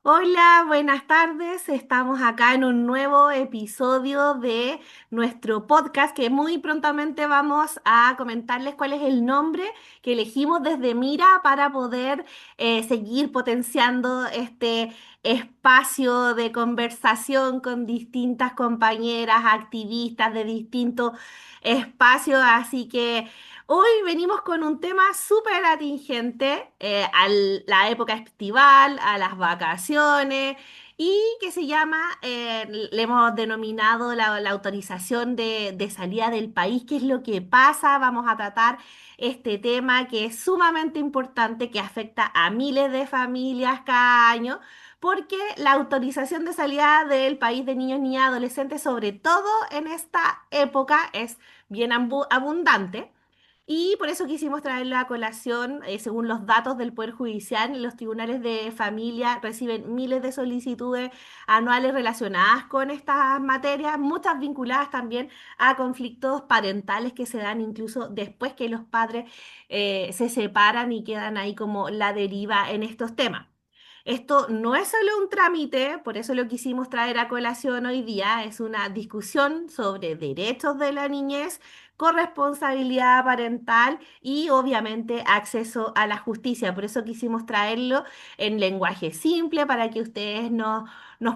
Hola, buenas tardes. Estamos acá en un nuevo episodio de nuestro podcast que muy prontamente vamos a comentarles cuál es el nombre que elegimos desde Mira para poder seguir potenciando este espacio de conversación con distintas compañeras, activistas de distintos espacios. Así que hoy venimos con un tema súper atingente a la época estival, a las vacaciones y que se llama, le hemos denominado la autorización de salida del país. ¿Qué es lo que pasa? Vamos a tratar este tema que es sumamente importante, que afecta a miles de familias cada año. Porque la autorización de salida del país de niños, niñas, adolescentes, sobre todo en esta época, es bien abundante. Y por eso quisimos traerla a colación. Según los datos del Poder Judicial, los tribunales de familia reciben miles de solicitudes anuales relacionadas con estas materias, muchas vinculadas también a conflictos parentales que se dan incluso después que los padres se separan y quedan ahí como la deriva en estos temas. Esto no es solo un trámite, por eso lo quisimos traer a colación hoy día, es una discusión sobre derechos de la niñez, corresponsabilidad parental y obviamente acceso a la justicia. Por eso quisimos traerlo en lenguaje simple para que ustedes nos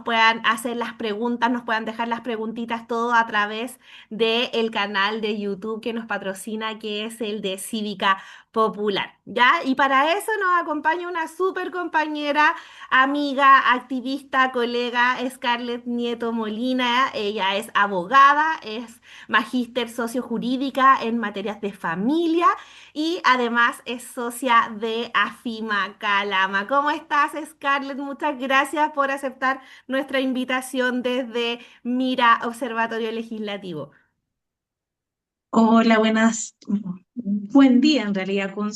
puedan hacer las preguntas, nos puedan dejar las preguntitas todo a través del canal de YouTube que nos patrocina, que es el de Cívica Popular, ¿ya? Y para eso nos acompaña una súper compañera, amiga, activista, colega, Scarlett Nieto Molina. Ella es abogada, es magíster sociojurídica en materias de familia y además es socia de AFIMA Calama. ¿Cómo estás, Scarlett? Muchas gracias por aceptar nuestra invitación desde Mira Observatorio Legislativo. Hola, buenas. Buen día en realidad con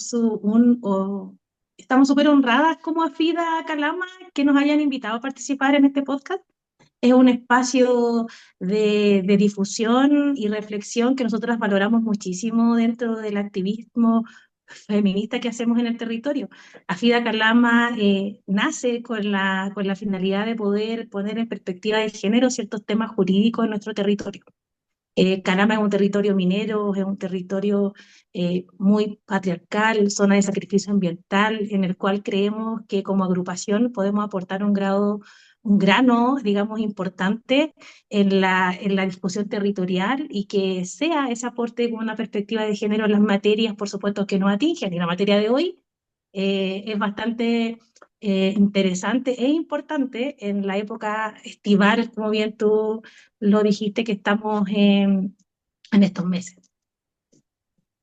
estamos súper honradas como AFIDA Calama que nos hayan invitado a participar en este podcast. Es un espacio de difusión y reflexión que nosotras valoramos muchísimo dentro del activismo feminista que hacemos en el territorio. AFIDA Calama nace con la finalidad de poder poner en perspectiva de género ciertos temas jurídicos en nuestro territorio. Calama es un territorio minero, es un territorio muy patriarcal, zona de sacrificio ambiental, en el cual creemos que como agrupación podemos aportar un grano, digamos, importante en la discusión territorial y que sea ese aporte con una perspectiva de género en las materias, por supuesto, que nos atingen. Y la materia de hoy es bastante interesante e importante en la época estival, como bien tú lo dijiste, que estamos en estos meses.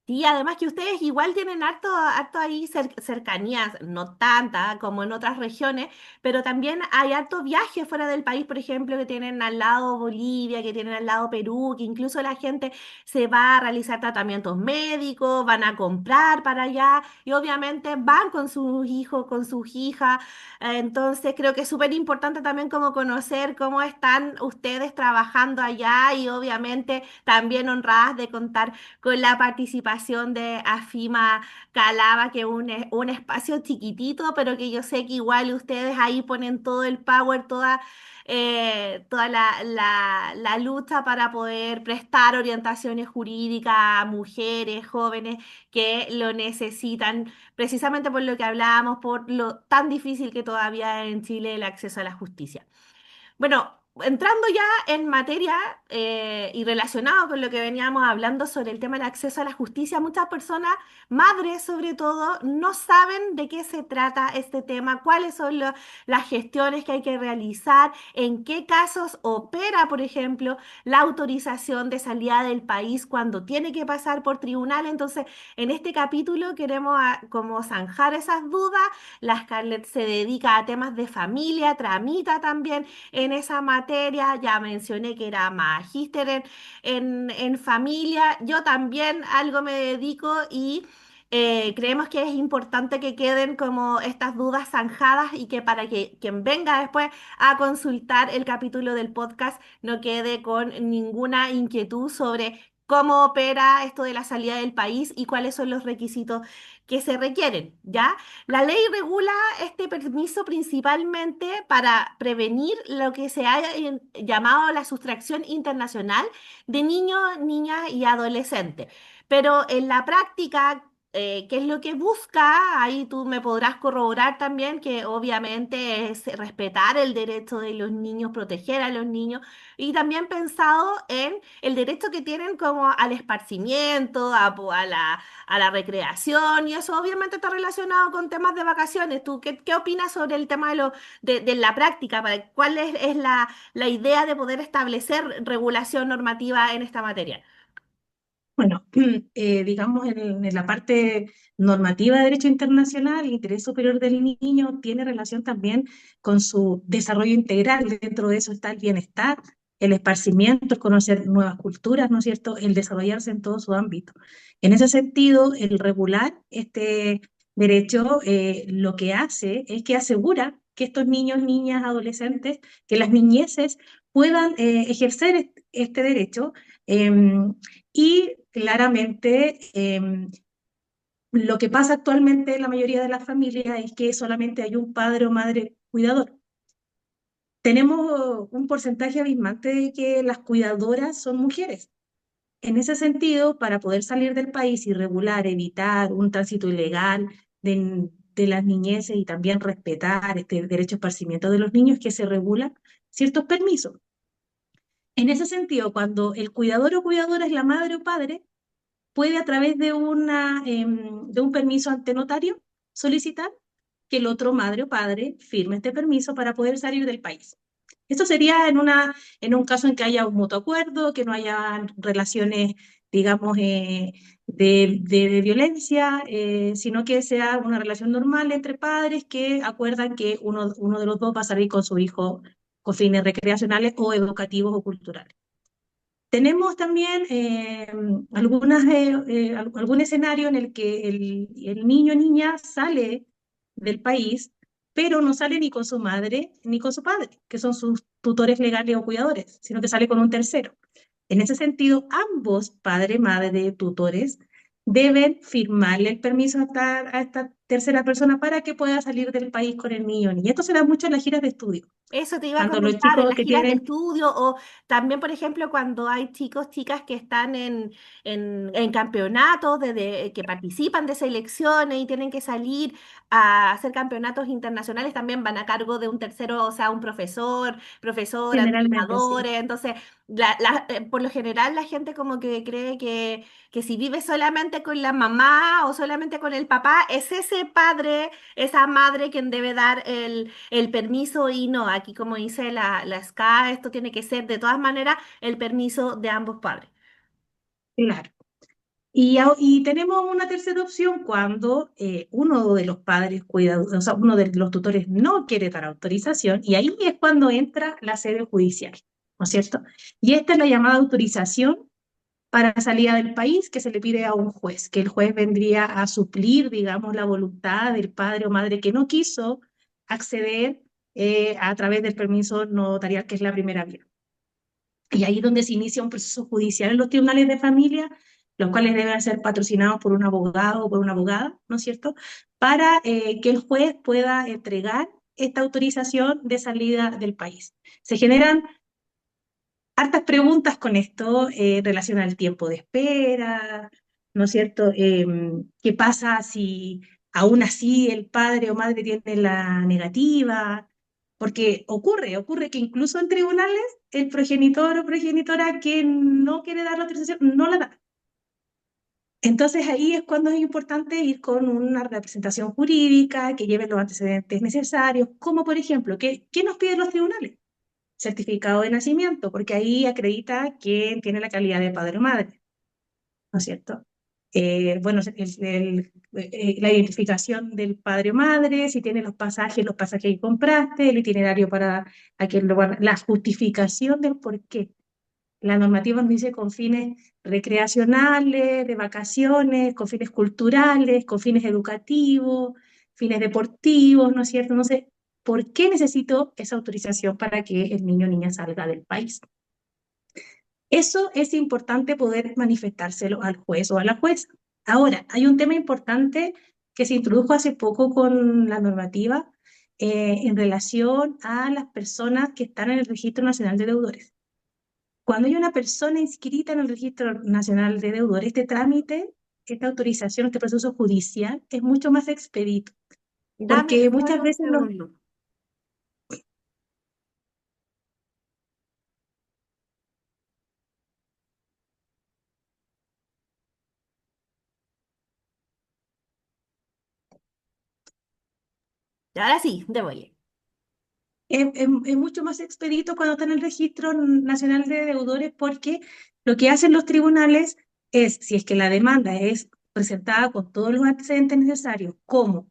Sí, además que ustedes igual tienen harto ahí cercanías, no tanta como en otras regiones, pero también hay harto viaje fuera del país, por ejemplo, que tienen al lado Bolivia, que tienen al lado Perú, que incluso la gente se va a realizar tratamientos médicos, van a comprar para allá y obviamente van con sus hijos, con sus hijas. Entonces creo que es súper importante también como conocer cómo están ustedes trabajando allá y obviamente también honradas de contar con la participación de AFIMA Calama, que es un espacio chiquitito, pero que yo sé que igual ustedes ahí ponen todo el power, toda la lucha para poder prestar orientaciones jurídicas a mujeres, jóvenes que lo necesitan, precisamente por lo que hablábamos, por lo tan difícil que todavía es en Chile el acceso a la justicia. Bueno, entrando ya en materia y relacionado con lo que veníamos hablando sobre el tema del acceso a la justicia, muchas personas, madres sobre todo, no saben de qué se trata este tema, cuáles son las gestiones que hay que realizar, en qué casos opera, por ejemplo, la autorización de salida del país cuando tiene que pasar por tribunal. Entonces, en este capítulo queremos como zanjar esas dudas. La Scarlett se dedica a temas de familia, tramita también en esa materia. Ya mencioné que era magíster en familia. Yo también algo me dedico y creemos que es importante que queden como estas dudas zanjadas y que para que quien venga después a consultar el capítulo del podcast no quede con ninguna inquietud sobre cómo opera esto de la salida del país y cuáles son los requisitos que se requieren, ¿ya? La ley regula este permiso principalmente para prevenir lo que se ha llamado la sustracción internacional de niños, niñas y adolescentes. Pero en la práctica, ¿qué es lo que busca? Ahí tú me podrás corroborar también que obviamente es respetar el derecho de los niños, proteger a los niños y también pensado en el derecho que tienen como al esparcimiento, a la recreación y eso obviamente está relacionado con temas de vacaciones. ¿Tú qué opinas sobre el tema de la práctica? ¿Cuál es la idea de poder establecer regulación normativa en esta materia? Bueno, digamos en la parte normativa de derecho internacional, el interés superior del niño tiene relación también con su desarrollo integral. Dentro de eso está el bienestar, el esparcimiento, el conocer nuevas culturas, ¿no es cierto? El desarrollarse en todo su ámbito. En ese sentido, el regular este derecho lo que hace es que asegura que estos niños, niñas, adolescentes, que las niñeces puedan ejercer este derecho. Y claramente lo que pasa actualmente en la mayoría de las familias es que solamente hay un padre o madre cuidador. Tenemos un porcentaje abismante de que las cuidadoras son mujeres. En ese sentido, para poder salir del país y regular, evitar un tránsito ilegal de las niñeces y también respetar este derecho a esparcimiento de los niños, que se regulan ciertos permisos. En ese sentido, cuando el cuidador o cuidadora es la madre o padre, puede a través de un permiso ante notario solicitar que el otro madre o padre firme este permiso para poder salir del país. Esto sería en un caso en que haya un mutuo acuerdo, que no haya relaciones, digamos, de violencia, sino que sea una relación normal entre padres que acuerdan que uno de los dos va a salir con su hijo con fines recreacionales o educativos o culturales. Tenemos también algún escenario en el que el niño o niña sale del país, pero no sale ni con su madre ni con su padre, que son sus tutores legales o cuidadores, sino que sale con un tercero. En ese sentido, ambos, padre, madre, tutores, deben firmarle el permiso a esta tercera persona para que pueda salir del país con el niño o niña. Esto se da mucho en las giras de estudio. Eso te iba a Cuando los comentar en chicos las que giras de tienen estudio o también, por ejemplo, cuando hay chicos, chicas que están en campeonatos, que participan de selecciones y tienen que salir a hacer campeonatos internacionales, también van a cargo de un tercero, o sea, un profesor, profesora, generalmente sí. entrenadores. Entonces, por lo general la gente como que cree que si vive solamente con la mamá o solamente con el papá, es ese padre, esa madre quien debe dar el permiso y no, aquí como dice la SCA, esto tiene que ser de todas maneras el permiso de ambos padres. Claro. Y tenemos una tercera opción cuando uno de los padres cuidadores, o sea, uno de los tutores no quiere dar autorización, y ahí es cuando entra la sede judicial, ¿no es cierto? Y esta es la llamada autorización para salida del país que se le pide a un juez, que el juez vendría a suplir, digamos, la voluntad del padre o madre que no quiso acceder a través del permiso notarial, que es la primera vía. Y ahí es donde se inicia un proceso judicial en los tribunales de familia, los cuales deben ser patrocinados por un abogado o por una abogada, ¿no es cierto?, para que el juez pueda entregar esta autorización de salida del país. Se generan hartas preguntas con esto en relación al tiempo de espera, ¿no es cierto? ¿Qué pasa si aún así el padre o madre tiene la negativa? Porque ocurre que incluso en tribunales el progenitor o progenitora que no quiere dar la autorización no la da. Entonces ahí es cuando es importante ir con una representación jurídica que lleve los antecedentes necesarios, como por ejemplo, ¿qué nos piden los tribunales? Certificado de nacimiento, porque ahí acredita quién tiene la calidad de padre o madre, ¿no es cierto? Bueno, la identificación del padre o madre, si tiene los pasajes que compraste, el itinerario para aquel lugar, la justificación del por qué. La normativa nos dice con fines recreacionales, de vacaciones, con fines culturales, con fines educativos, fines deportivos, ¿no es cierto? No sé, ¿por qué necesito esa autorización para que el niño o niña salga del país? Eso es importante poder manifestárselo al juez o a la jueza. Ahora, hay un tema importante que se introdujo hace poco con la normativa en relación a las personas que están en el Registro Nacional de Deudores. Cuando hay una persona inscrita en el Registro Nacional de Deudores, este trámite, esta autorización, este proceso judicial es mucho más expedito, porque Dame muchas un veces los... segundo. Y ahora sí, démosle. Es mucho más expedito cuando está en el Registro Nacional de Deudores porque lo que hacen los tribunales es, si es que la demanda es presentada con todos los antecedentes necesarios, como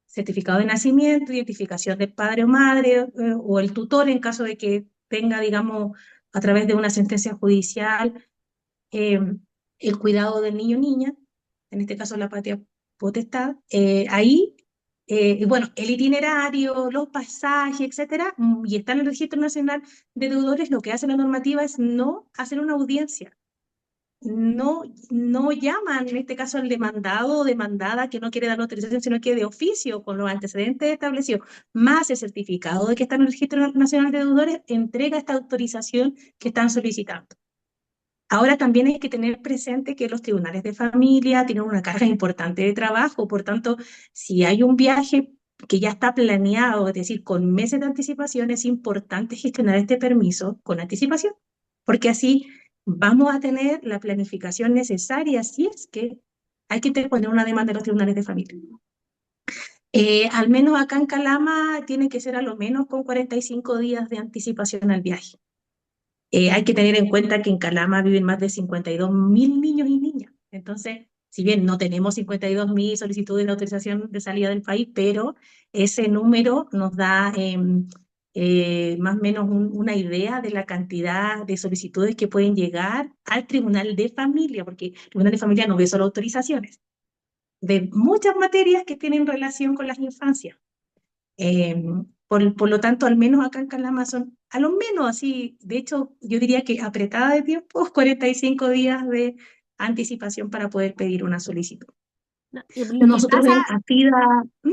certificado de nacimiento, identificación del padre o madre, o el tutor en caso de que tenga, digamos, a través de una sentencia judicial, eh, el cuidado del niño o niña, en este caso la patria potestad, ahí, y bueno, el itinerario, los pasajes, etcétera, y está en el Registro Nacional de Deudores, lo que hace la normativa es no hacer una audiencia. No, no llaman, en este caso, al demandado o demandada que no quiere dar la autorización, sino que de oficio, con los antecedentes establecidos, más el certificado de que está en el Registro Nacional de Deudores, entrega esta autorización que están solicitando. Ahora también hay que tener presente que los tribunales de familia tienen una carga importante de trabajo, por tanto, si hay un viaje que ya está planeado, es decir, con meses de anticipación, es importante gestionar este permiso con anticipación, porque así vamos a tener la planificación necesaria si es que hay que poner una demanda a los tribunales de familia. Al menos acá en Calama tiene que ser a lo menos con 45 días de anticipación al viaje. Hay que tener en cuenta que en Calama viven más de 52.000 niños y niñas. Entonces, si bien no tenemos 52.000 solicitudes de autorización de salida del país, pero ese número nos da más o menos una idea de la cantidad de solicitudes que pueden llegar al Tribunal de Familia, porque el Tribunal de Familia no ve solo autorizaciones, ve muchas materias que tienen relación con las infancias. Eh, por lo tanto, al menos acá en Calama son, a lo menos así, de hecho, yo diría que apretada de tiempo, 45 días de anticipación para poder pedir una solicitud. No, y lo que Nosotros pasa, en AFIDA, ¿Mm?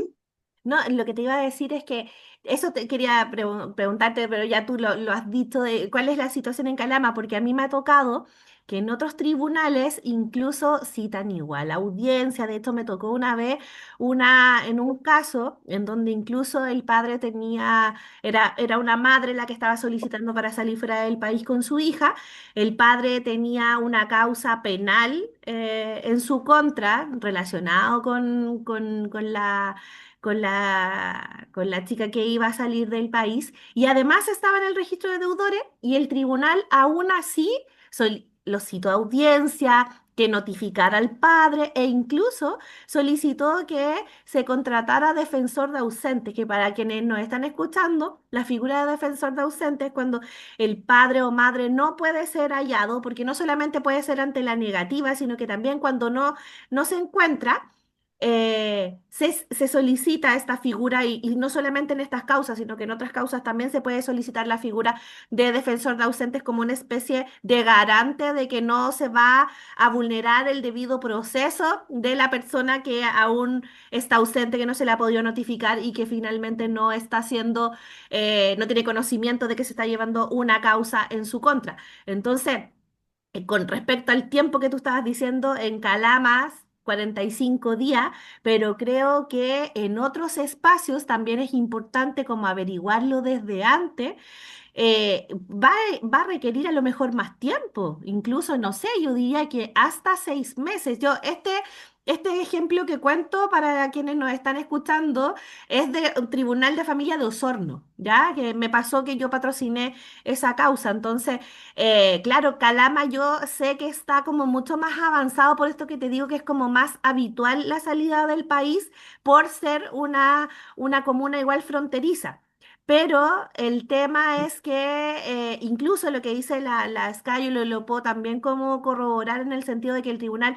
no, lo que te iba a decir es que eso te quería preguntarte, pero ya tú lo has dicho, de cuál es la situación en Calama, porque a mí me ha tocado que en otros tribunales incluso citan igual audiencia. De hecho, me tocó una vez en un caso en donde incluso el padre era una madre la que estaba solicitando para salir fuera del país con su hija. El padre tenía una causa penal en su contra relacionado con la chica que iba a salir del país y además estaba en el registro de deudores y el tribunal aún así lo citó a audiencia, que notificara al padre e incluso solicitó que se contratara defensor de ausentes, que para quienes nos están escuchando, la figura de defensor de ausentes es cuando el padre o madre no puede ser hallado, porque no solamente puede ser ante la negativa, sino que también cuando no se encuentra se solicita esta figura y no solamente en estas causas, sino que en otras causas también se puede solicitar la figura de defensor de ausentes como una especie de garante de que no se va a vulnerar el debido proceso de la persona que aún está ausente, que no se le ha podido notificar y que finalmente no está no tiene conocimiento de que se está llevando una causa en su contra. Entonces, con respecto al tiempo que tú estabas diciendo, en Calamas, 45 días, pero creo que en otros espacios también es importante como averiguarlo desde antes. Va a requerir a lo mejor más tiempo, incluso, no sé, yo diría que hasta 6 meses. Este ejemplo que cuento para quienes nos están escuchando es de un tribunal de familia de Osorno, ¿ya? Que me pasó que yo patrociné esa causa. Entonces, claro, Calama yo sé que está como mucho más avanzado, por esto que te digo que es como más habitual la salida del país por ser una comuna igual fronteriza. Pero el tema es que incluso lo que dice la SCAI, lo puedo también como corroborar en el sentido de que el tribunal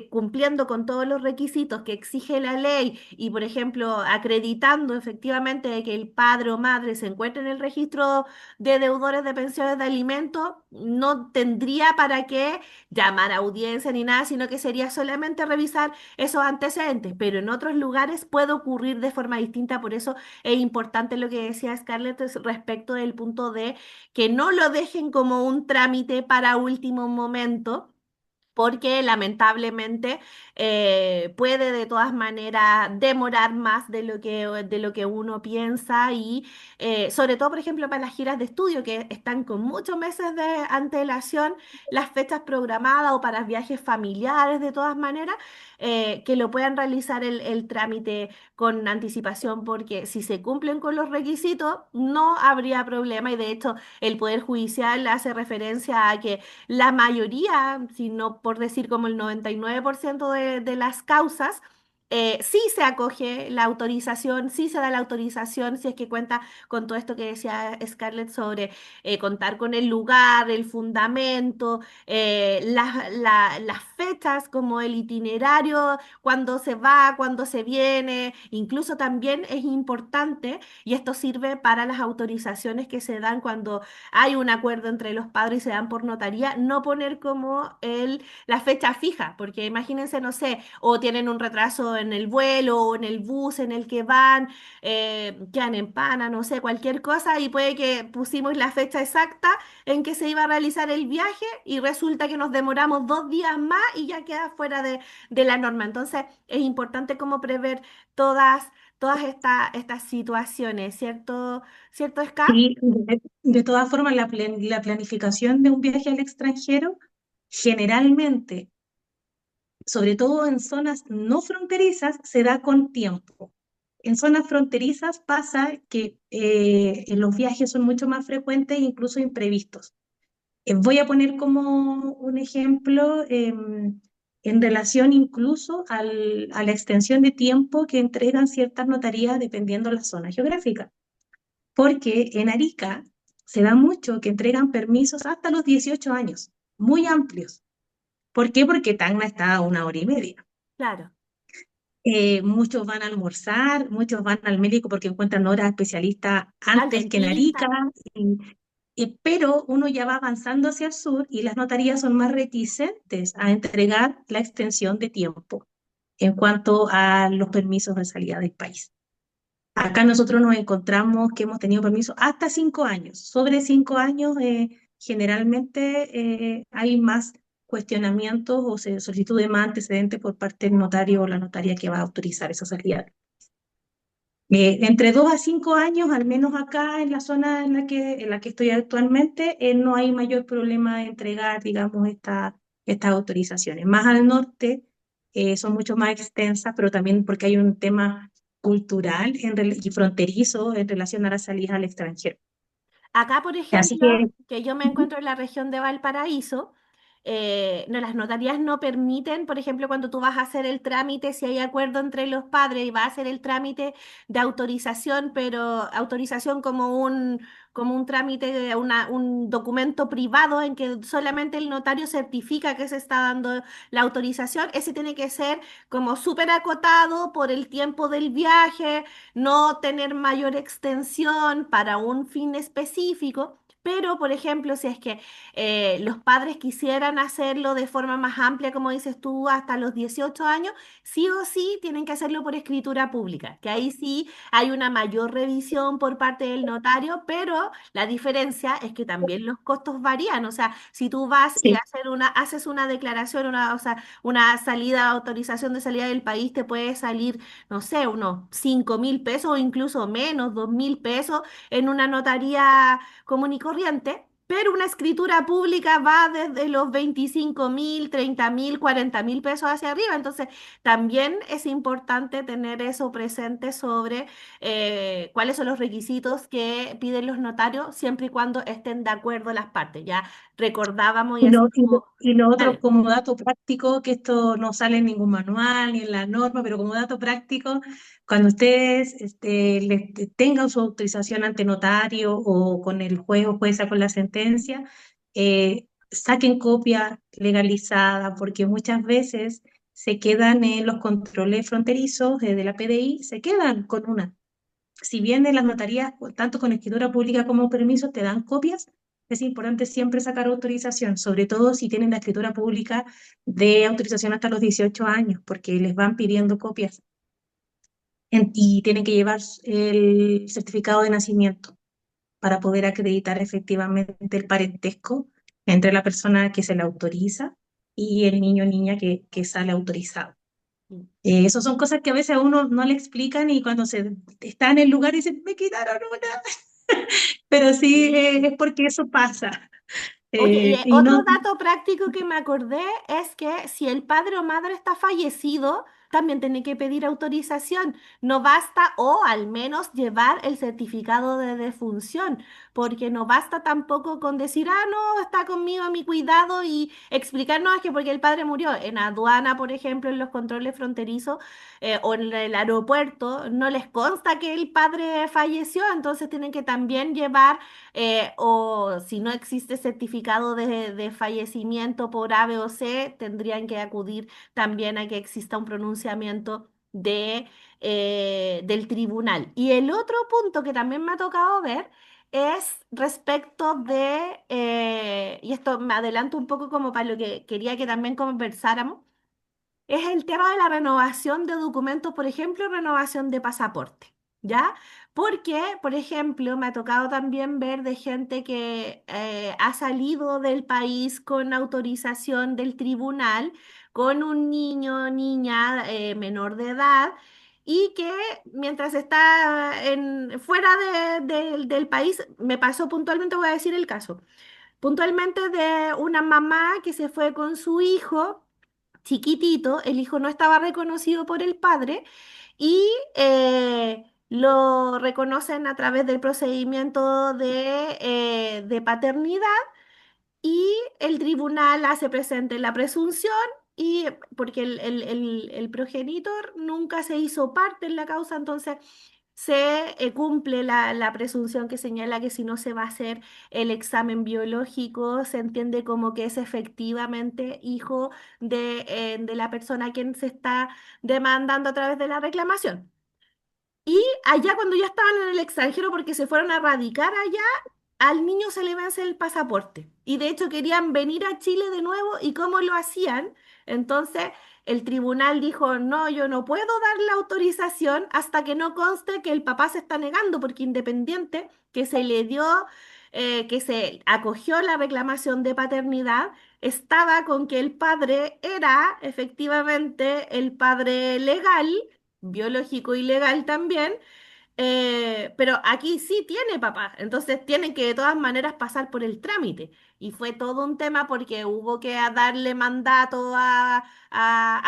cumpliendo con todos los requisitos que exige la ley y, por ejemplo, acreditando efectivamente de que el padre o madre se encuentre en el registro de deudores de pensiones de alimentos, no tendría para qué llamar a audiencia ni nada, sino que sería solamente revisar esos antecedentes. Pero en otros lugares puede ocurrir de forma distinta, por eso es importante lo que decía Scarlett respecto del punto de que no lo dejen como un trámite para último momento, porque lamentablemente puede de todas maneras demorar más de lo que uno piensa y sobre todo, por ejemplo, para las giras de estudio que están con muchos meses de antelación, las fechas programadas o para viajes familiares de todas maneras, que lo puedan realizar el trámite con anticipación, porque si se cumplen con los requisitos no habría problema y de hecho el Poder Judicial hace referencia a que la mayoría, si no por decir como el 99% de las causas, sí se acoge la autorización, sí se da la autorización, si es que cuenta con todo esto que decía Scarlett sobre contar con el lugar, el fundamento, las fechas como el itinerario, cuándo se va, cuándo se viene. Incluso también es importante, y esto sirve para las autorizaciones que se dan cuando hay un acuerdo entre los padres y se dan por notaría, no poner como la fecha fija, porque imagínense, no sé, o tienen un retraso en el vuelo o en el bus en el que van, quedan en pana, no sé, cualquier cosa, y puede que pusimos la fecha exacta en que se iba a realizar el viaje y resulta que nos demoramos 2 días más y ya queda fuera de la norma. Entonces, es importante como prever todas estas situaciones, ¿cierto? ¿Cierto, Ska? Sí, de todas formas, la planificación de un viaje al extranjero generalmente, sobre todo en zonas no fronterizas, se da con tiempo. En zonas fronterizas pasa que los viajes son mucho más frecuentes e incluso imprevistos. Voy a poner como un ejemplo en relación incluso a la extensión de tiempo que entregan ciertas notarías dependiendo de la zona geográfica. Porque en Arica se da mucho que entregan permisos hasta los 18 años, muy amplios. ¿Por qué? Porque Tacna está a 1 hora y media. Claro. Muchos van a almorzar, muchos van al médico porque encuentran horas especialistas Al antes que en Arica, dentista. y- pero uno ya va avanzando hacia el sur y las notarías son más reticentes a entregar la extensión de tiempo en cuanto a los permisos de salida del país. Acá nosotros nos encontramos que hemos tenido permiso hasta 5 años. Sobre 5 años, generalmente hay más cuestionamientos o se solicitudes más antecedentes por parte del notario o la notaria que va a autorizar esa salida. Entre 2 a 5 años, al menos acá en la zona en la que estoy actualmente, no hay mayor problema de entregar, digamos, estas autorizaciones. Más al norte son mucho más extensas, pero también porque hay un tema cultural y fronterizo en relación a las salidas al extranjero. Acá, por Así ejemplo, que que yo me encuentro en la región de Valparaíso, no, las notarías no permiten, por ejemplo, cuando tú vas a hacer el trámite, si hay acuerdo entre los padres y vas a hacer el trámite de autorización, pero autorización como un trámite, un documento privado en que solamente el notario certifica que se está dando la autorización, ese tiene que ser como súper acotado por el tiempo del viaje, no tener mayor extensión para un fin específico. Pero, por ejemplo, si es que los padres quisieran hacerlo de forma más amplia, como dices tú, hasta los 18 años, sí o sí tienen que hacerlo por escritura pública, que ahí sí hay una mayor revisión por parte del notario, pero la diferencia es que también los costos varían. O sea, si tú vas y sí, haces una declaración, o sea, una salida, autorización de salida del país, te puede salir, no sé, unos 5.000 pesos o incluso menos, 2.000 pesos en una notaría común y corriente, pero una escritura pública va desde los 25.000, 30.000, 40.000 pesos hacia arriba. Entonces, también es importante tener eso presente sobre cuáles son los requisitos que piden los notarios, siempre y cuando estén de acuerdo las partes. Ya recordábamos y y así lo, y lo- como... y lo otro Dale. como dato práctico, que esto no sale en ningún manual ni en la norma, pero como dato práctico, cuando ustedes tengan su autorización ante notario o con el juez o jueza con la sentencia, saquen copia legalizada, porque muchas veces se quedan en los controles fronterizos de la PDI, se quedan con una. Si bien en las notarías, tanto con escritura pública como permisos, te dan copias, es importante siempre sacar autorización, sobre todo si tienen la escritura pública de autorización hasta los 18 años, porque les van pidiendo copias y tienen que llevar el certificado de nacimiento para poder acreditar efectivamente el parentesco entre la persona que se le autoriza y el niño o niña que sale autorizado. Esas son cosas que a veces a uno no le explican y cuando se está en el lugar dicen, me quitaron una, pero sí Sí. es porque eso pasa. Oye, y Y otro no, dato práctico que me acordé es que si el padre o madre está fallecido, también tiene que pedir autorización. No basta, o al menos llevar el certificado de defunción, porque no basta tampoco con decir, ah, no, está conmigo a mi cuidado y explicar, no, es que porque el padre murió. En aduana, por ejemplo, en los controles fronterizos o en el aeropuerto, no les consta que el padre falleció, entonces tienen que también llevar o si no existe certificado de fallecimiento por A, B o C, tendrían que acudir también a que exista un pronunciamiento del tribunal. Y el otro punto que también me ha tocado ver es respecto y esto me adelanto un poco como para lo que quería que también conversáramos, es el tema de la renovación de documentos, por ejemplo, renovación de pasaporte, ¿ya? Porque, por ejemplo, me ha tocado también ver de gente que ha salido del país con autorización del tribunal, con un niño o niña menor de edad. Y que mientras está fuera del país, me pasó puntualmente, voy a decir el caso, puntualmente de una mamá que se fue con su hijo chiquitito, el hijo no estaba reconocido por el padre y lo reconocen a través del procedimiento de paternidad y el tribunal hace presente la presunción y porque el progenitor nunca se hizo parte en la causa, entonces se cumple la presunción que señala que si no se va a hacer el examen biológico, se entiende como que es efectivamente hijo de la persona a quien se está demandando a través de la reclamación. Y allá cuando ya estaban en el extranjero porque se fueron a radicar allá, al niño se le vence el pasaporte. Y de hecho querían venir a Chile de nuevo y cómo lo hacían. Entonces el tribunal dijo, no, yo no puedo dar la autorización hasta que no conste que el papá se está negando, porque independiente que se le dio, que se acogió la reclamación de paternidad, estaba con que el padre era efectivamente el padre legal, biológico y legal también, pero aquí sí tiene papá, entonces tienen que de todas maneras pasar por el trámite. Y fue todo un tema porque hubo que darle mandato a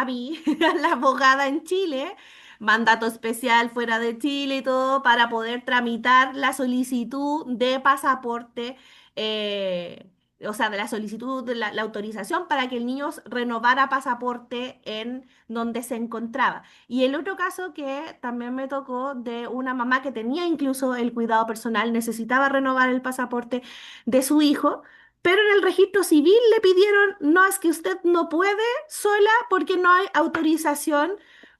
mí, a la abogada en Chile, mandato especial fuera de Chile y todo, para poder tramitar la solicitud de pasaporte, o sea, de la solicitud de la autorización para que el niño renovara pasaporte en donde se encontraba. Y el otro caso que también me tocó de una mamá que tenía incluso el cuidado personal, necesitaba renovar el pasaporte de su hijo, pero en el registro civil le pidieron, no, es que usted no puede sola porque no hay autorización,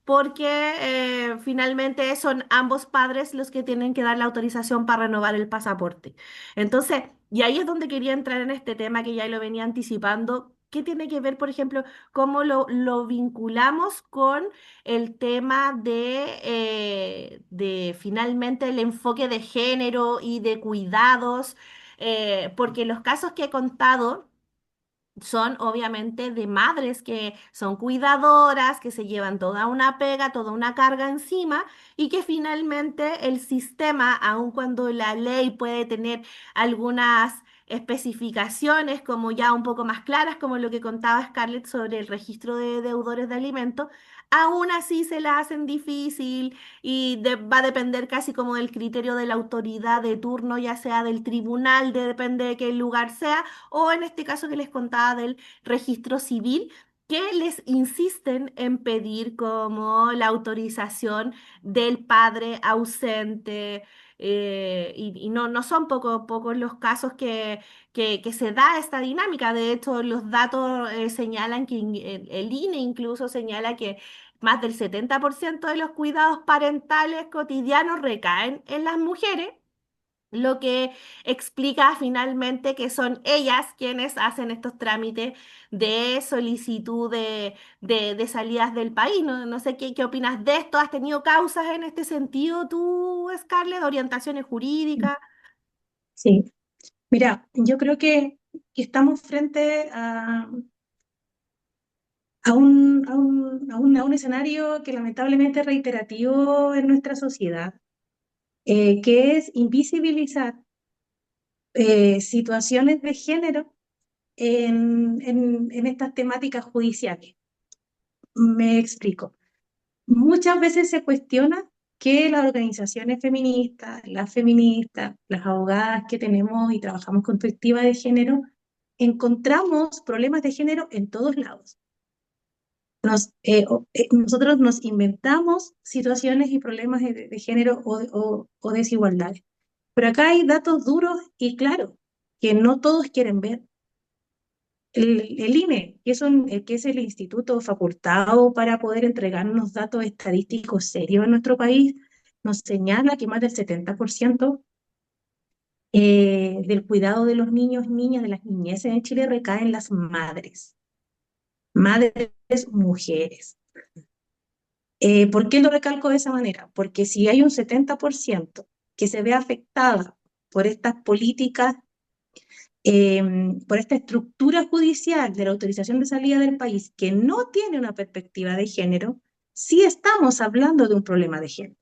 porque finalmente son ambos padres los que tienen que dar la autorización para renovar el pasaporte. Entonces, y ahí es donde quería entrar en este tema que ya lo venía anticipando. ¿Qué tiene que ver, por ejemplo, cómo lo vinculamos con el tema de finalmente el enfoque de género y de cuidados? Porque los casos que he contado son obviamente de madres que son cuidadoras, que se llevan toda una pega, toda una carga encima y que finalmente el sistema, aun cuando la ley puede tener algunas especificaciones como ya un poco más claras, como lo que contaba Scarlett sobre el registro de deudores de alimentos, aún así se la hacen difícil y va a depender casi como del criterio de la autoridad de turno, ya sea del tribunal, depende de qué lugar sea o en este caso que les contaba del registro civil. que les insisten en pedir como la autorización del padre ausente. Y no son pocos los casos que se da esta dinámica. De hecho, los datos señalan que el INE incluso señala que más del 70% de los cuidados parentales cotidianos recaen en las mujeres, lo que explica finalmente que son ellas quienes hacen estos trámites de solicitud de salidas del país. No sé qué opinas de esto. ¿Has tenido causas en este sentido tú, Scarlett, de orientaciones jurídicas? Sí, mira, yo creo que estamos frente a un escenario que lamentablemente es reiterativo en nuestra sociedad, que es invisibilizar situaciones de género en estas temáticas judiciales. Me explico. Muchas veces se cuestiona que las organizaciones feministas, las abogadas que tenemos y trabajamos con perspectiva de género, encontramos problemas de género en todos lados. Nosotros nos inventamos situaciones y problemas de género o desigualdades. Pero acá hay datos duros y claros que no todos quieren ver. El INE, que es el instituto facultado para poder entregarnos datos estadísticos serios en nuestro país, nos señala que más del 70% del cuidado de los niños, niñas, de las niñeces en Chile recae en las madres mujeres. ¿Por qué lo recalco de esa manera? Porque si hay un 70% que se ve afectada por estas políticas, eh, por esta estructura judicial de la autorización de salida del país que no tiene una perspectiva de género, sí estamos hablando de un problema de género.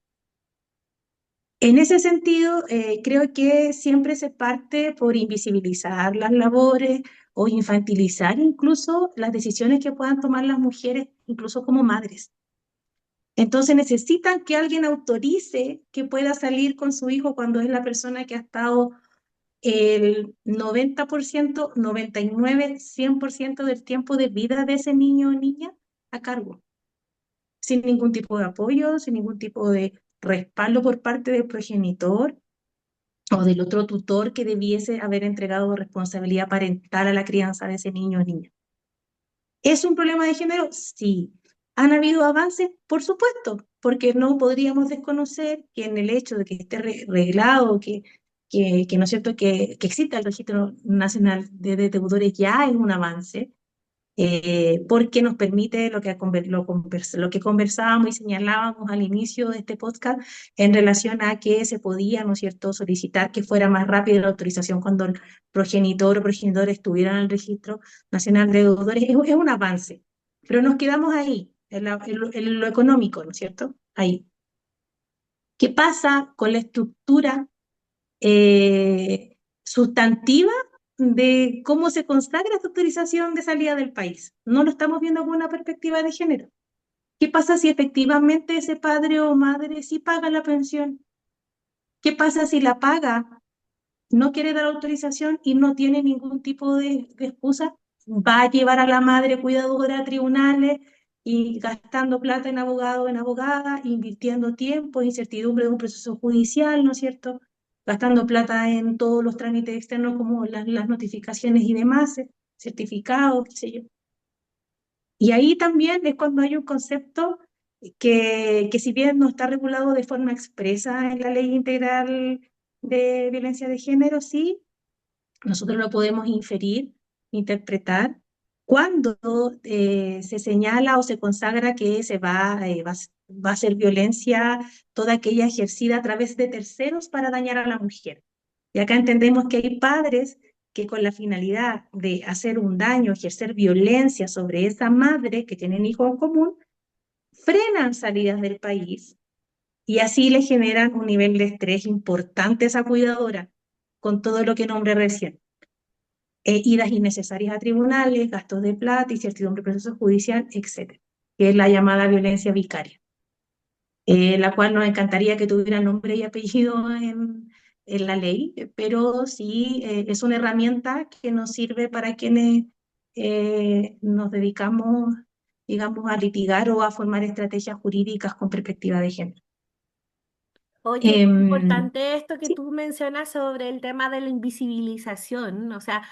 En ese sentido, creo que siempre se parte por invisibilizar las labores o infantilizar incluso las decisiones que puedan tomar las mujeres, incluso como madres. Entonces necesitan que alguien autorice que pueda salir con su hijo cuando es la persona que ha estado el 90%, 99%, 100% del tiempo de vida de ese niño o niña a cargo, sin ningún tipo de apoyo, sin ningún tipo de respaldo por parte del progenitor o del otro tutor que debiese haber entregado responsabilidad parental a la crianza de ese niño o niña. ¿Es un problema de género? Sí. ¿Han habido avances? Por supuesto, porque no podríamos desconocer que en el hecho de que esté reglado, que, ¿no es cierto?, que exista el Registro Nacional de Deudores ya es un avance, porque nos permite lo que conversábamos y señalábamos al inicio de este podcast en relación a que se podía, ¿no es cierto?, solicitar que fuera más rápida la autorización cuando el progenitor o progenitor estuviera en el Registro Nacional de Deudores. Es un avance, pero nos quedamos ahí, en lo económico, ¿no es cierto? Ahí. ¿Qué pasa con la estructura sustantiva de cómo se consagra esta autorización de salida del país? No lo estamos viendo con una perspectiva de género. ¿Qué pasa si efectivamente ese padre o madre sí paga la pensión? ¿Qué pasa si la paga, no quiere dar autorización y no tiene ningún tipo de excusa? Va a llevar a la madre cuidadora a tribunales y gastando plata en abogado, en abogada, invirtiendo tiempo, incertidumbre de un proceso judicial, ¿no es cierto? Gastando plata en todos los trámites externos como las notificaciones y demás, certificados, qué sé yo. Y ahí también es cuando hay un concepto que si bien no está regulado de forma expresa en la Ley Integral de Violencia de Género, sí, nosotros lo podemos inferir, interpretar, cuando se señala o se consagra que va a ser violencia toda aquella ejercida a través de terceros para dañar a la mujer. Y acá entendemos que hay padres que con la finalidad de hacer un daño, ejercer violencia sobre esa madre que tienen hijos en común, frenan salidas del país y así le generan un nivel de estrés importante a esa cuidadora, con todo lo que nombré recién. Idas innecesarias a tribunales, gastos de plata, incertidumbre del proceso judicial, etc., que es la llamada violencia vicaria, la cual nos encantaría que tuviera nombre y apellido en la ley, pero sí es una herramienta que nos sirve para quienes nos dedicamos, digamos, a litigar o a formar estrategias jurídicas con perspectiva de género. Oye, qué Em, importante esto que sí, tú mencionas sobre el tema de la invisibilización. O sea,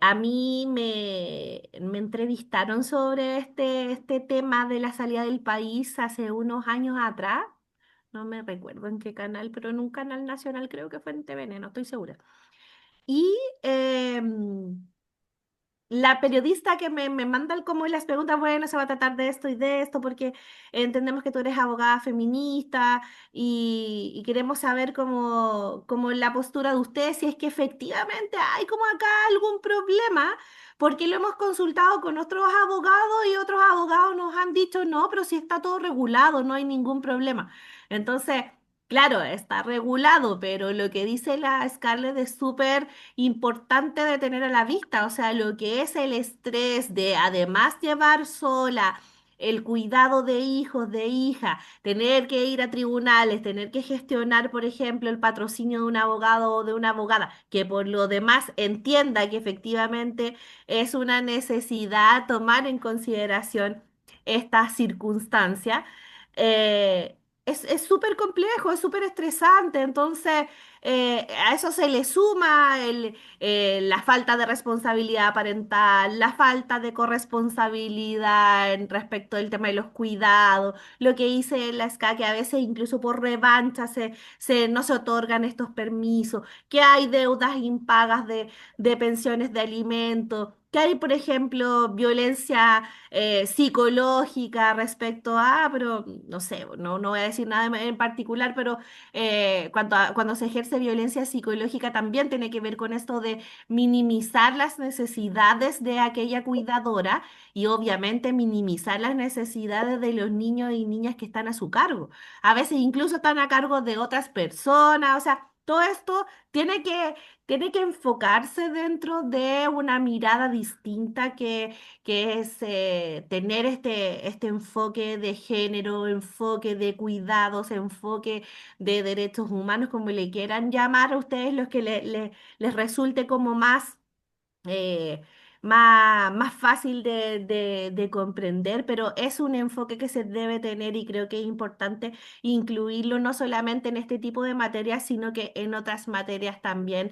a mí me entrevistaron sobre este tema de la salida del país hace unos años atrás. No me recuerdo en qué canal, pero en un canal nacional, creo que fue en TVN, no estoy segura. Y la periodista que me manda el cómo y las preguntas, bueno, se va a tratar de esto y de esto, porque entendemos que tú eres abogada feminista y queremos saber cómo la postura de ustedes, si es que efectivamente hay como acá algún problema, porque lo hemos consultado con otros abogados y otros abogados nos han dicho, no, pero si está todo regulado, no hay ningún problema. Entonces, claro, está regulado, pero lo que dice la Scarlett es súper importante de tener a la vista, o sea, lo que es el estrés de además llevar sola el cuidado de hijos, de hija, tener que ir a tribunales, tener que gestionar, por ejemplo, el patrocinio de un abogado o de una abogada, que por lo demás entienda que efectivamente es una necesidad tomar en consideración esta circunstancia. Es súper complejo, es súper estresante, entonces a eso se le suma la falta de responsabilidad parental, la falta de corresponsabilidad en respecto del tema de los cuidados, lo que dice la SCA, que a veces incluso por revancha no se otorgan estos permisos, que hay deudas impagas de pensiones de alimentos. Que hay, por ejemplo, violencia psicológica respecto a, pero no sé, no voy a decir nada en particular, pero cuando se ejerce violencia psicológica también tiene que ver con esto de minimizar las necesidades de aquella cuidadora y obviamente minimizar las necesidades de los niños y niñas que están a su cargo. A veces incluso están a cargo de otras personas, o sea, todo esto tiene que enfocarse dentro de una mirada distinta que es tener este enfoque de género, enfoque de cuidados, enfoque de derechos humanos, como le quieran llamar a ustedes, los que les resulte como eh, más fácil de comprender, pero es un enfoque que se debe tener y creo que es importante incluirlo no solamente en este tipo de materias, sino que en otras materias también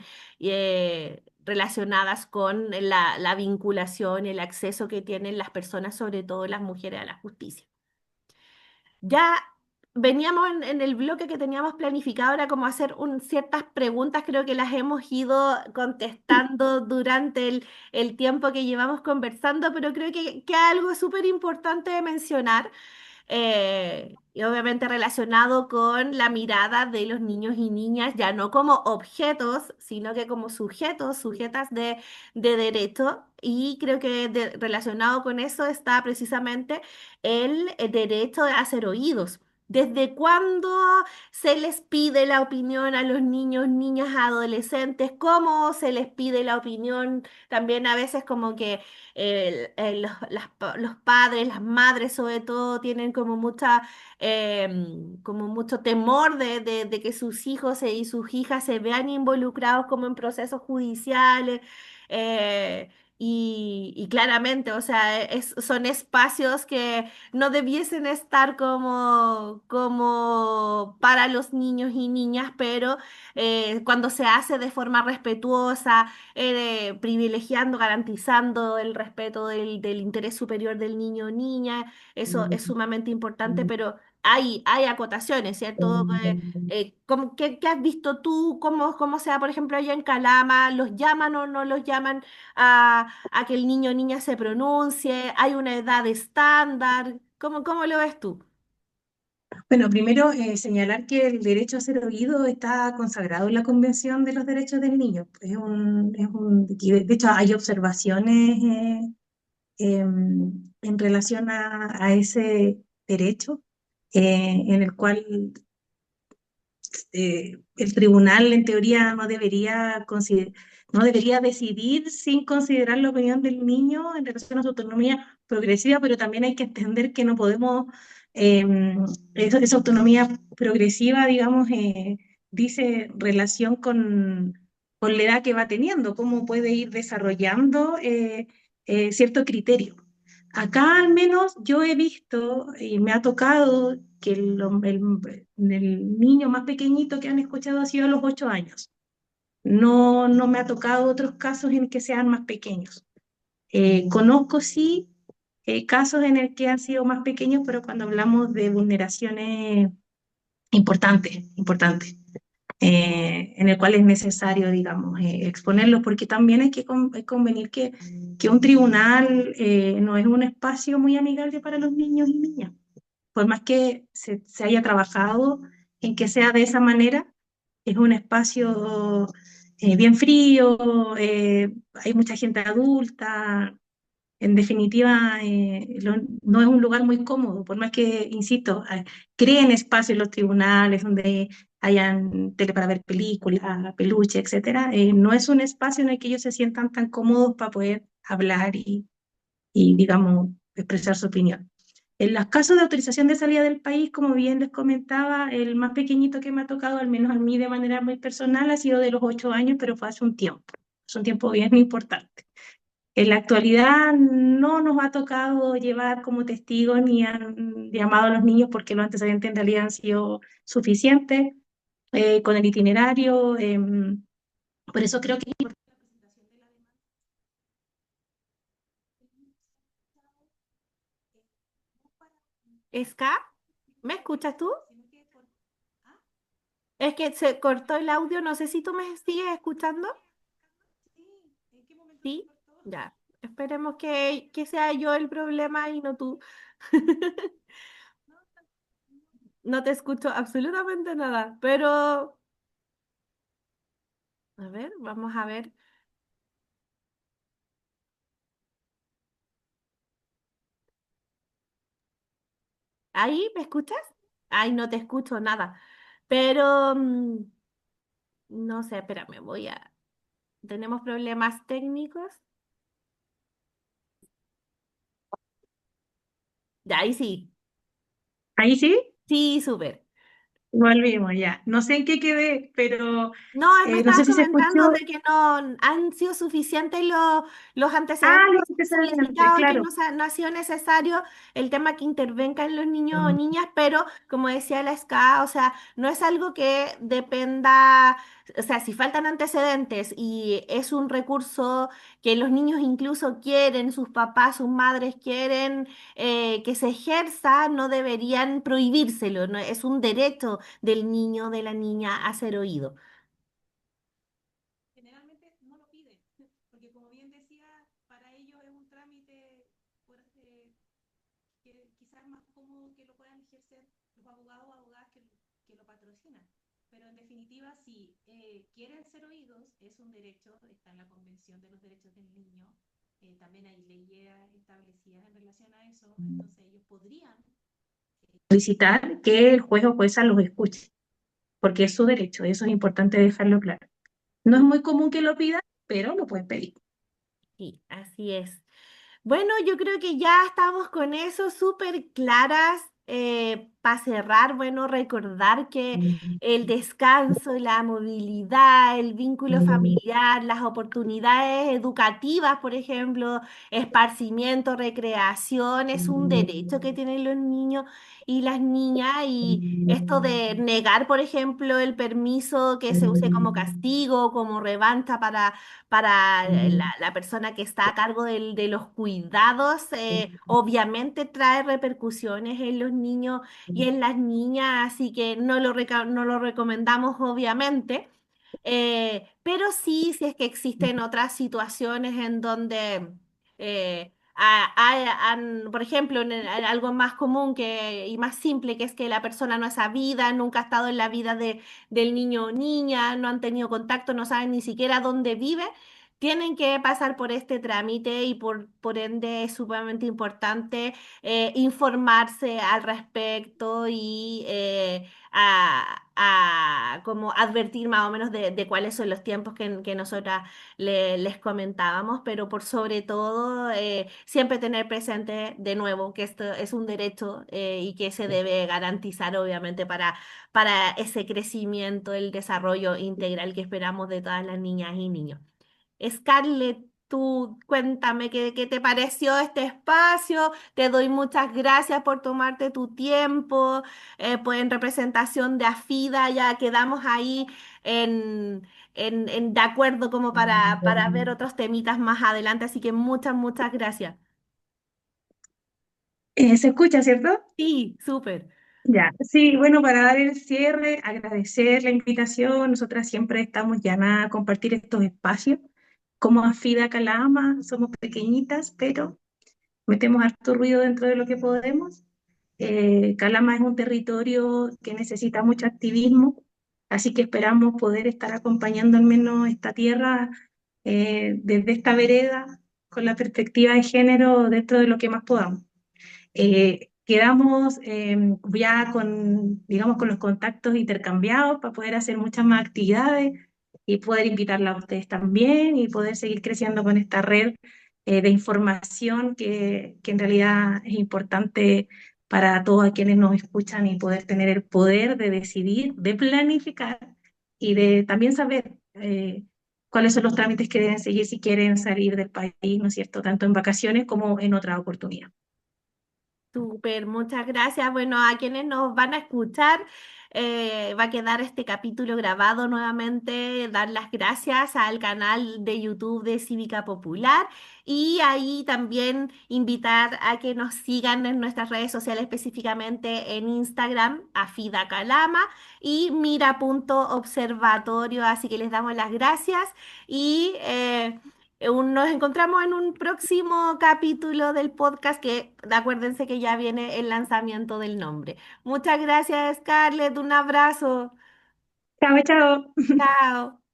relacionadas con la vinculación, el acceso que tienen las personas, sobre todo las mujeres, a la justicia. Ya veníamos en el bloque que teníamos planificado, era como hacer ciertas preguntas, creo que las hemos ido contestando durante el tiempo que llevamos conversando, pero creo que algo súper importante de mencionar y obviamente relacionado con la mirada de los niños y niñas, ya no como objetos, sino que como sujetos, sujetas de derecho. Y creo que relacionado con eso está precisamente el derecho a ser oídos. ¿Desde cuándo se les pide la opinión a los niños, niñas, adolescentes? ¿Cómo se les pide la opinión? También a veces como que los padres, las madres sobre todo, tienen como mucho temor de que sus hijos y sus hijas se vean involucrados como en procesos judiciales. eh, y claramente, o sea, son espacios que no debiesen estar como para los niños y niñas, pero cuando se hace de forma respetuosa, privilegiando, garantizando el respeto del interés superior del niño o niña. Eso es sumamente importante, pero hay acotaciones, ¿cierto? ¿Qué has visto tú? ¿Cómo se da, por ejemplo, allá en Calama? ¿Los llaman o no los llaman a que el niño o niña se pronuncie? ¿Hay una edad estándar? ¿Cómo lo ves tú? Bueno, primero señalar que el derecho a ser oído está consagrado en la Convención de los Derechos del Niño. Y de hecho hay observaciones en relación a ese derecho, en el cual el tribunal en teoría no debería decidir sin considerar la opinión del niño en relación a su autonomía progresiva, pero también hay que entender que no podemos, eh, esa autonomía progresiva, digamos, dice relación con la edad que va teniendo, cómo puede ir desarrollando. cierto criterio. Acá al menos yo he visto y me ha tocado que el niño más pequeñito que han escuchado ha sido a los 8 años. No, no me ha tocado otros casos en que sean más pequeños. Conozco sí casos en el que han sido más pequeños, pero cuando hablamos de vulneraciones importantes, en el cual es necesario, digamos, exponerlos, porque también hay que convenir que un tribunal no es un espacio muy amigable para los niños y niñas. Por más que se haya trabajado en que sea de esa manera, es un espacio bien frío, hay mucha gente adulta, en definitiva, no es un lugar muy cómodo, por más que, insisto, creen espacios en los tribunales donde hayan tele para ver películas, peluche, etcétera. No es un espacio en el que ellos se sientan tan cómodos para poder hablar digamos, expresar su opinión. En los casos de autorización de salida del país, como bien les comentaba, el más pequeñito que me ha tocado, al menos a mí de manera muy personal, ha sido de los 8 años, pero fue hace un tiempo. Es un tiempo bien importante. En la actualidad no nos ha tocado llevar como testigos ni han llamado a los niños porque los antecedentes en realidad han sido suficientes con el itinerario. Por eso creo que ¿Ska? ¿Me escuchas tú? Es que se cortó el audio, no sé si tú me sigues escuchando. Sí, ya. Esperemos que sea yo el problema y no tú. No te escucho absolutamente nada, pero a ver, vamos a ver. ¿Ahí me escuchas? Ay, no te escucho nada. Pero no sé, espérame, voy a. Tenemos problemas técnicos. Ya, ahí sí. ahí sí, Sí, súper. volvimos ya. No sé en qué quedé, pero No, me no sé estabas si se escuchó. comentando de que no han sido suficientes los Ah, antecedentes los que se han antecedentes, solicitado, que claro. no ha sido necesario el tema que intervenga en los niños o niñas, pero como decía la SCA, o sea, no es algo que dependa, o sea, si faltan antecedentes y es un recurso que los niños incluso quieren, sus papás, sus madres quieren que se ejerza, no deberían prohibírselo, ¿no? Es un derecho del niño o de la niña a ser oído. Generalmente no lo piden, porque como bien decía, para ellos es un trámite que quizás es más cómodo que lo puedan ejercer los abogados o abogadas que lo patrocinan. Pero en definitiva, si quieren ser oídos, es un derecho, está en la Convención de los Derechos del Niño, también hay leyes establecidas en relación a eso, entonces ellos podrían solicitar que el juez o jueza los escuche, porque es su derecho, eso es importante dejarlo claro. No es muy común que lo pidan, pero lo pueden pedir. Sí, así es. Bueno, yo creo que ya estamos con eso súper claras. Para cerrar, bueno, recordar que el descanso, la movilidad, el vínculo familiar, las oportunidades educativas, por ejemplo, esparcimiento, recreación, es un derecho que tienen los niños y las niñas. Y esto de negar, por ejemplo, el permiso que se use como castigo, como revancha para la persona que está a cargo de los cuidados, obviamente trae repercusiones en los niños y en las niñas, así que no lo recomendamos, obviamente. Pero sí, si es que existen otras situaciones en donde, por ejemplo, en algo más común y más simple, que es que la persona no es sabida, nunca ha estado en la vida del niño o niña, no han tenido contacto, no saben ni siquiera dónde vive, tienen que pasar por este trámite y por ende es sumamente importante informarse al respecto y como advertir más o menos de cuáles son los tiempos que nosotras les comentábamos, pero por sobre todo siempre tener presente de nuevo que esto es un derecho y que se debe garantizar obviamente para ese crecimiento, el desarrollo integral que esperamos de todas las niñas y niños. Scarlett, tú cuéntame qué te pareció este espacio. Te doy muchas gracias por tomarte tu tiempo, pues en representación de AFIDA ya quedamos ahí en, de acuerdo como para ver otros temitas más adelante, así que muchas gracias. ¿Se escucha, cierto? Sí, súper. Ya, sí, bueno, para dar el cierre, agradecer la invitación. Nosotras siempre estamos llamadas a compartir estos espacios. Como Afida Calama, somos pequeñitas, pero metemos harto ruido dentro de lo que podemos. Calama es un territorio que necesita mucho activismo, así que esperamos poder estar acompañando al menos esta tierra desde esta vereda con la perspectiva de género dentro de lo que más podamos. Quedamos ya con, digamos, con los contactos intercambiados para poder hacer muchas más actividades y poder invitarla a ustedes también y poder seguir creciendo con esta red de información que en realidad es importante para todos quienes nos escuchan y poder tener el poder de decidir, de planificar y de también saber cuáles son los trámites que deben seguir si quieren salir del país, ¿no es cierto?, tanto en vacaciones como en otra oportunidad. Súper, muchas gracias. Bueno, a quienes nos van a escuchar, va a quedar este capítulo grabado nuevamente. Dar las gracias al canal de YouTube de Cívica Popular y ahí también invitar a que nos sigan en nuestras redes sociales, específicamente en Instagram, Afida Calama y mira.observatorio. Así que les damos las gracias y nos encontramos en un próximo capítulo del podcast que acuérdense que ya viene el lanzamiento del nombre. Muchas gracias, Scarlett. Un abrazo. Chao, chao. Chao.